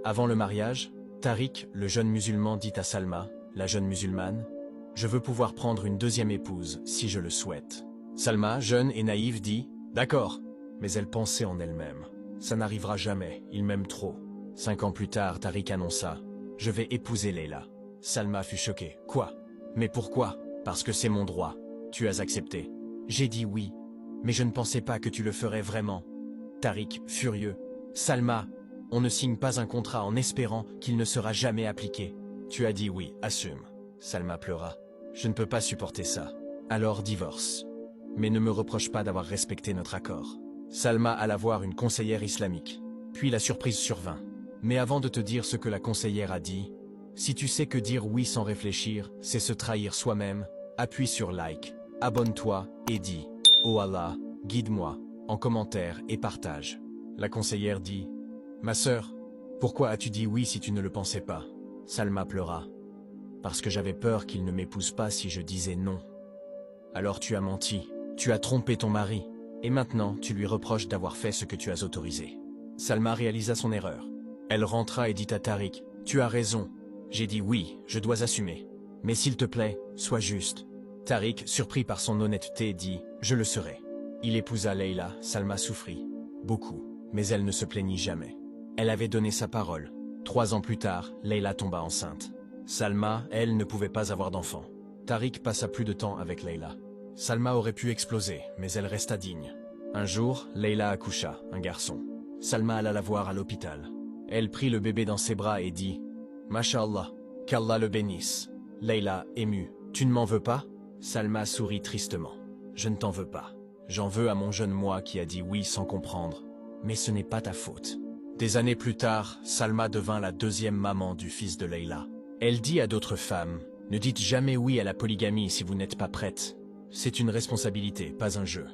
Avant le mariage, Tariq, le jeune musulman, dit à Salma, la jeune musulmane, « Je veux pouvoir prendre une deuxième épouse, si je le souhaite. » Salma, jeune et naïve, dit, « D'accord. » Mais elle pensait en elle-même, « Ça n'arrivera jamais, il m'aime trop. » 5 ans plus tard, Tariq annonça, « Je vais épouser Leila. » Salma fut choquée. « Quoi? Mais pourquoi? » « Parce que c'est mon droit. Tu as accepté. » J'ai dit oui, mais je ne pensais pas que tu le ferais vraiment. Tariq, furieux. « Salma, on ne signe pas un contrat en espérant qu'il ne sera jamais appliqué. Tu as dit oui, assume. » Salma pleura. « Je ne peux pas supporter ça. Alors divorce. Mais ne me reproche pas d'avoir respecté notre accord. » Salma alla voir une conseillère islamique. Puis la surprise survint. Mais avant de te dire ce que la conseillère a dit, si tu sais que dire oui sans réfléchir, c'est se trahir soi-même, appuie sur like, abonne-toi et dis « Oh Allah, guide-moi » en commentaire et partage. La conseillère dit « Ma sœur, pourquoi as-tu dit oui si tu ne le pensais pas ?» Salma pleura. « Parce que j'avais peur qu'il ne m'épouse pas si je disais non. » Alors tu as menti, tu as trompé ton mari, et maintenant tu lui reproches d'avoir fait ce que tu as autorisé. Salma réalisa son erreur. Elle rentra et dit à Tariq « Tu as raison. J'ai dit oui, je dois assumer. Mais s'il te plaît, sois juste. » Tariq, surpris par son honnêteté, dit « Je le serai. » Il épousa Leila. Salma souffrit. Beaucoup. Mais elle ne se plaignit jamais. Elle avait donné sa parole. 3 ans plus tard, Leila tomba enceinte. Salma, elle, ne pouvait pas avoir d'enfant. Tariq passa plus de temps avec Leila. Salma aurait pu exploser, mais elle resta digne. Un jour, Leila accoucha, un garçon. Salma alla la voir à l'hôpital. Elle prit le bébé dans ses bras et dit « Masha'Allah, qu'Allah le bénisse. » Leila, émue, « Tu ne m'en veux pas ?» Salma sourit tristement. « Je ne t'en veux pas. J'en veux à mon jeune moi qui a dit oui sans comprendre. Mais ce n'est pas ta faute. » Des années plus tard, Salma devint la deuxième maman du fils de Leila. Elle dit à d'autres femmes, « Ne dites jamais oui à la polygamie si vous n'êtes pas prête. C'est une responsabilité, pas un jeu. »